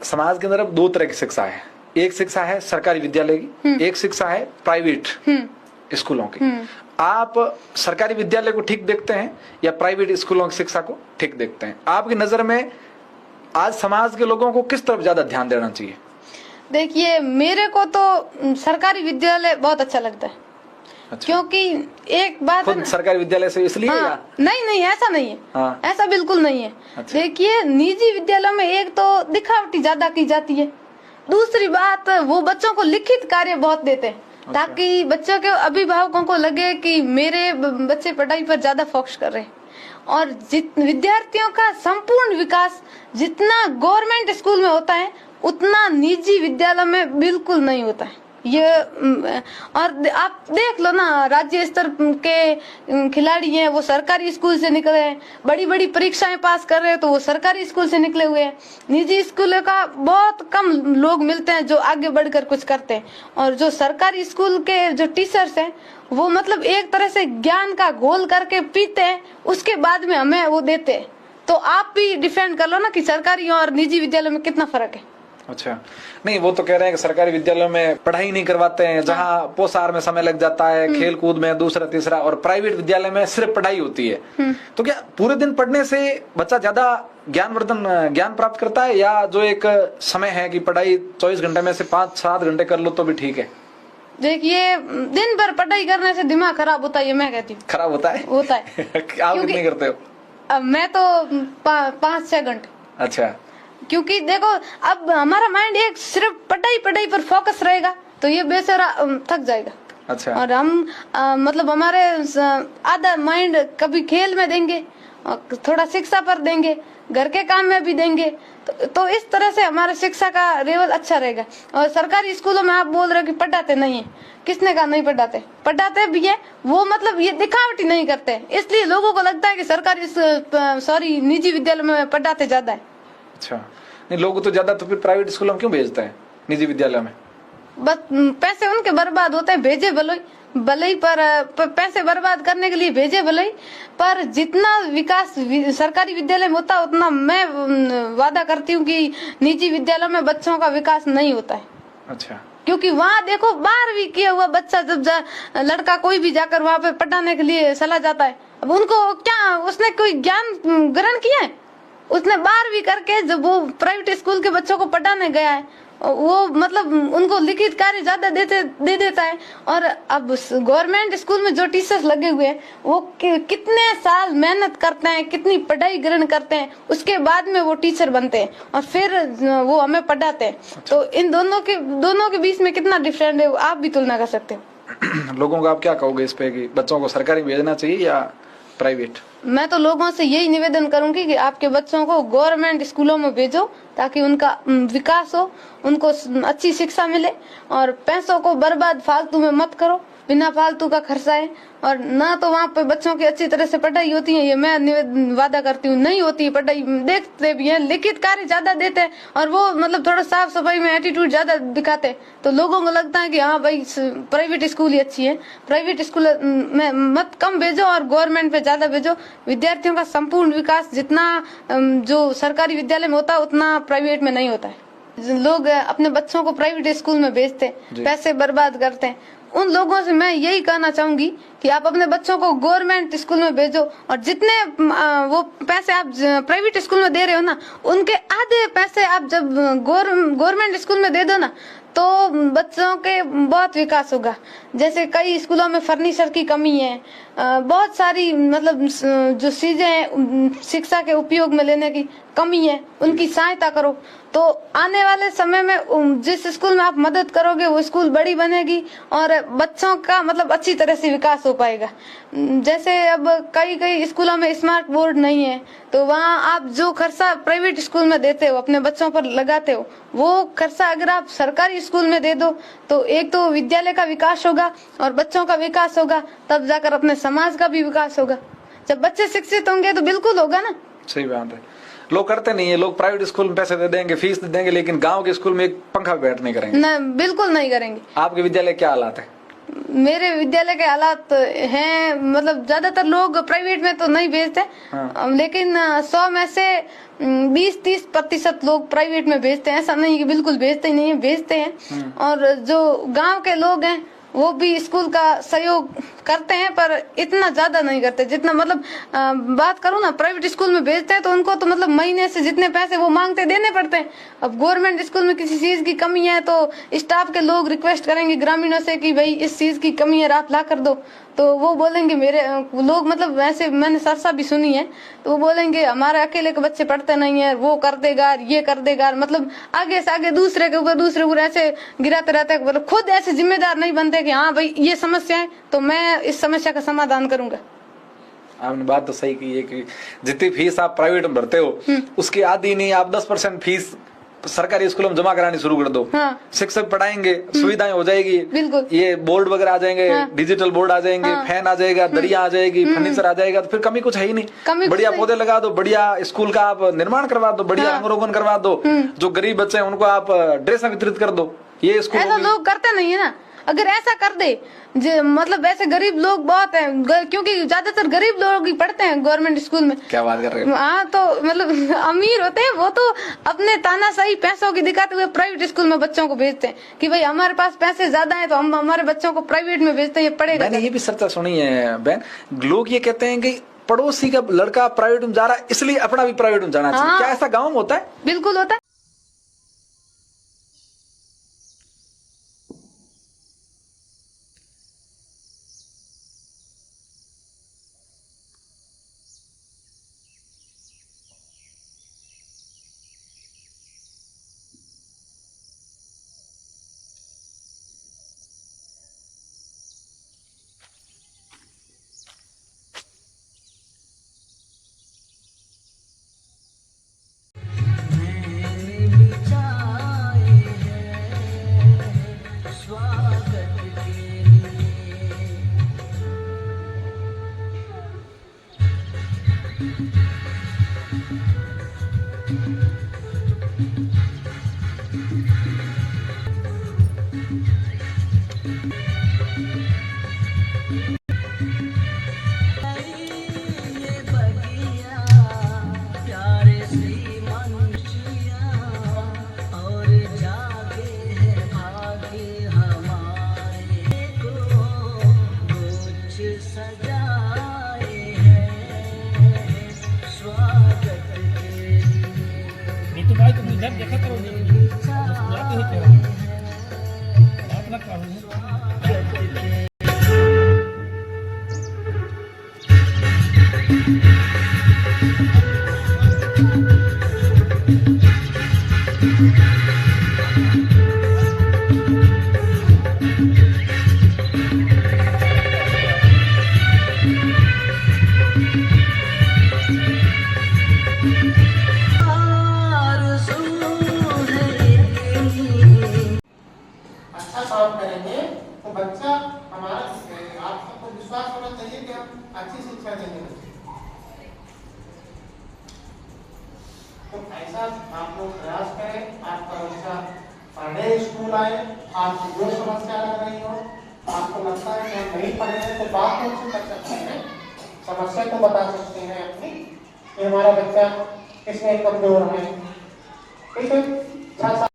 समाज के अंदर अब दो तरह की शिक्षा है। एक शिक्षा है सरकारी विद्यालय की, एक शिक्षा है प्राइवेट स्कूलों की। आप सरकारी विद्यालय को ठीक देखते हैं या प्राइवेट स्कूलों की शिक्षा को ठीक देखते हैं? आपकी नजर में आज समाज के लोगों को किस तरफ ज्यादा ध्यान देना चाहिए? देखिए, मेरे को तो सरकारी विद्यालय बहुत अच्छा लगता है। अच्छा। क्योंकि एक बात खुद सरकारी विद्यालय से इसलिए हाँ, नहीं ऐसा नहीं है। हाँ। ऐसा बिल्कुल नहीं है। अच्छा। देखिए, निजी विद्यालयों में एक तो दिखावटी ज्यादा की जाती है, दूसरी बात वो बच्चों को लिखित कार्य बहुत देते हैं। अच्छा। ताकि बच्चों के अभिभावकों को लगे कि मेरे बच्चे पढ़ाई पर ज्यादा फोकस कर रहे हैं। और विद्यार्थियों का संपूर्ण विकास जितना गवर्नमेंट स्कूल में होता है उतना निजी विद्यालय में बिल्कुल नहीं होता है। ये और आप देख लो ना, राज्य स्तर के खिलाड़ी हैं वो सरकारी स्कूल से निकले हैं, बड़ी बड़ी परीक्षाएं पास कर रहे हैं तो वो सरकारी स्कूल से निकले हुए हैं। निजी स्कूलों का बहुत कम लोग मिलते हैं जो आगे बढ़कर कुछ करते हैं। और जो सरकारी स्कूल के जो टीचर्स हैं वो मतलब एक तरह से ज्ञान का घोल करके पीते हैं, उसके बाद में हमें वो देते हैं। तो आप भी डिफेंड कर लो ना कि सरकारी और निजी विद्यालय में कितना फर्क है। अच्छा, नहीं वो तो कह रहे हैं कि सरकारी विद्यालयों में पढ़ाई नहीं करवाते हैं, जहाँ पोषाहार में समय लग जाता है, खेल कूद में दूसरा तीसरा, और प्राइवेट विद्यालय में सिर्फ पढ़ाई होती है। तो क्या पूरे दिन पढ़ने से बच्चा ज्यादा ज्ञान प्राप्त करता है, या जो एक समय है कि पढ़ाई 24 घंटे में से 5-7 घंटे कर लो तो भी ठीक है? देखिए, दिन भर पढ़ाई करने से दिमाग खराब होता है, मैं कहती हूँ। खराब होता है? होता है। आप कितनी करते हो? मैं तो 5-6 घंटे। अच्छा। क्योंकि देखो, अब हमारा माइंड एक सिर्फ पढ़ाई पर फोकस रहेगा तो ये बेचारा थक जाएगा। अच्छा। और हम मतलब हमारे आधा माइंड कभी खेल में देंगे, थोड़ा शिक्षा पर देंगे, घर के काम में भी देंगे, तो इस तरह से हमारा शिक्षा का लेवल अच्छा रहेगा। और सरकारी स्कूलों में आप बोल रहे हो कि पढ़ाते नहीं है, किसने कहा नहीं पढ़ाते? पढ़ाते भी है, वो मतलब ये दिखावटी नहीं करते, इसलिए लोगों को लगता है कि सरकारी निजी विद्यालय में पढ़ाते ज्यादा है। अच्छा, नहीं लोग तो ज्यादा तो फिर प्राइवेट स्कूलों में क्यों भेजते हैं निजी विद्यालय में? बस पैसे उनके बर्बाद होते हैं, भेजे भले ही पर पैसे बर्बाद करने के लिए भेजे भले ही, पर जितना विकास सरकारी विद्यालय में होता है उतना मैं वादा करती हूँ कि निजी विद्यालय में बच्चों का विकास नहीं होता है। अच्छा। क्योंकि वहाँ देखो, 12वीं किया हुआ बच्चा जब लड़का कोई भी जाकर वहाँ पे पढ़ाने के लिए चला जाता है, अब उनको क्या, उसने कोई ज्ञान ग्रहण किया है? उसने 12वीं करके जब वो प्राइवेट स्कूल के बच्चों को पढ़ाने गया है, वो मतलब उनको लिखित कार्य ज्यादा दे देता है। और अब गवर्नमेंट स्कूल में जो टीचर्स लगे हुए हैं वो कितने साल मेहनत करते हैं, कितनी पढ़ाई ग्रहण करते हैं, उसके बाद में वो टीचर बनते हैं और फिर वो हमें पढ़ाते हैं। अच्छा। तो इन दोनों के बीच में कितना डिफरेंट है, आप भी तुलना कर सकते हो। लोगों को आप क्या कहोगे इस पे कि बच्चों को सरकारी भेजना चाहिए या प्राइवेट? मैं तो लोगों से यही निवेदन करूंगी कि आपके बच्चों को गवर्नमेंट स्कूलों में भेजो ताकि उनका विकास हो, उनको अच्छी शिक्षा मिले, और पैसों को बर्बाद फालतू में मत करो, बिना फालतू का खर्चा है। और ना तो वहाँ पे बच्चों की अच्छी तरह से पढ़ाई होती है, ये मैं वादा करती हूँ, नहीं होती है पढ़ाई। देखते भी हैं, लिखित कार्य ज्यादा देते हैं और वो मतलब थोड़ा साफ सफाई में एटीट्यूड ज्यादा दिखाते हैं, तो लोगों को लगता है कि हाँ भाई प्राइवेट स्कूल ही अच्छी है। प्राइवेट स्कूल में मत कम भेजो और गवर्नमेंट पे ज्यादा भेजो। विद्यार्थियों का संपूर्ण विकास जितना जो सरकारी विद्यालय में होता है उतना प्राइवेट में नहीं होता है। लोग अपने बच्चों को प्राइवेट स्कूल में भेजते हैं, पैसे बर्बाद करते हैं। उन लोगों से मैं यही कहना चाहूंगी कि आप अपने बच्चों को गवर्नमेंट स्कूल में भेजो, और जितने वो पैसे आप प्राइवेट स्कूल में दे रहे हो ना, उनके आधे पैसे आप जब गवर्नमेंट स्कूल में दे दो ना, तो बच्चों के बहुत विकास होगा। जैसे कई स्कूलों में फर्नीचर की कमी है, बहुत सारी मतलब जो चीजें हैं शिक्षा के उपयोग में लेने की कमी है, उनकी सहायता करो। तो आने वाले समय में जिस स्कूल में आप मदद करोगे वो स्कूल बड़ी बनेगी और बच्चों का मतलब अच्छी तरह से विकास हो पाएगा। जैसे अब कई स्कूलों में स्मार्ट बोर्ड नहीं है, तो वहाँ आप जो खर्चा प्राइवेट स्कूल में देते हो, अपने बच्चों पर लगाते हो, वो खर्चा अगर आप सरकारी स्कूल में दे दो तो एक तो विद्यालय का विकास होगा और बच्चों का विकास होगा, तब जाकर अपने समाज का भी विकास होगा। जब बच्चे शिक्षित होंगे तो बिल्कुल होगा ना। सही बात है। लोग करते नहीं है, लोग प्राइवेट स्कूल में पैसे दे देंगे, फीस दे देंगे, लेकिन गांव के स्कूल में एक पंखा बैठ नहीं करेंगे। बिल्कुल नहीं करेंगे। आपके विद्यालय क्या हालात है? मेरे विद्यालय के हालात हैं, मतलब ज्यादातर लोग प्राइवेट में तो नहीं भेजते, लेकिन 100 में से 20-30% लोग प्राइवेट में भेजते हैं। ऐसा नहीं कि बिल्कुल भेजते ही नहीं है, भेजते हैं। और जो गांव के लोग हैं वो भी स्कूल का सहयोग करते हैं, पर इतना ज्यादा नहीं करते जितना, मतलब बात करूँ ना, प्राइवेट स्कूल में भेजते हैं तो उनको तो मतलब महीने से जितने पैसे वो मांगते देने पड़ते हैं। अब गवर्नमेंट स्कूल में किसी चीज की कमी है तो स्टाफ के लोग रिक्वेस्ट करेंगे ग्रामीणों से कि भाई इस चीज की कमी है, आप ला कर दो, तो वो बोलेंगे मेरे लोग, मतलब वैसे मैंने सरसा भी सुनी है, तो वो बोलेंगे हमारे अकेले के बच्चे पढ़ते नहीं है, वो कर देगा, ये कर देगा, मतलब आगे से आगे दूसरे के ऊपर ऐसे गिराते रहते हैं। मतलब खुद ऐसे जिम्मेदार नहीं बनते कि हाँ भाई ये समस्या है तो मैं इस समस्या का समाधान करूंगा। आपने बात तो सही की है कि जितनी फीस आप प्राइवेट में भरते हो उसकी आधी नहीं, आप 10% फीस सरकारी स्कूलों में जमा करानी शुरू कर दो। हाँ। शिक्षक पढ़ाएंगे, सुविधाएं हो जाएगी, बिल्कुल, ये बोर्ड वगैरह आ जाएंगे, हाँ। डिजिटल बोर्ड आ जाएंगे, फैन आ जाएगा, दरिया आ जाएगी, फर्नीचर आ जाएगा, तो फिर कमी कुछ है ही नहीं। बढ़िया पौधे लगा दो, बढ़िया स्कूल का आप निर्माण करवा दो, बढ़िया रंग रोगन करवा दो, जो गरीब बच्चे हैं उनको आप ड्रेस वितरित कर दो। ये स्कूल ऐसा लोग करते नहीं है ना। अगर ऐसा कर दे, मतलब ऐसे गरीब लोग बहुत हैं, क्योंकि ज्यादातर गरीब लोग ही पढ़ते हैं गवर्नमेंट स्कूल में। क्या बात कर रहे हो? हाँ, तो मतलब अमीर होते हैं वो तो अपने तानाशाही पैसों की दिखाते हुए प्राइवेट स्कूल में बच्चों को भेजते हैं कि भाई हमारे पास पैसे ज्यादा हैं तो हम हमारे बच्चों को प्राइवेट में भेजते हैं, ये पढ़ेगा। मैंने ये भी चर्चा सुनी है बहन, लोग ये कहते हैं कि पड़ोसी का लड़का प्राइवेट में जा रहा है इसलिए अपना भी प्राइवेट में जाना चाहिए। क्या ऐसा गाँव में होता है? बिल्कुल होता है। देखा करो, जाते होते हो बात ना करो। करेंगे तो बच्चा हमारा, आप सबको विश्वास होना चाहिए कि हम अच्छी शिक्षा देंगे। तो ऐसा आप लोग प्रयास करें, आपका बच्चा पढ़ने स्कूल आए, आपकी जो समस्या लग रही हो, आपको लगता है कि हम नहीं पढ़े हैं तो बात उनसे कर सकते हैं, समस्या को बता सकते हैं अपनी कि हमारा बच्चा किसमें कमजोर है। ठीक है।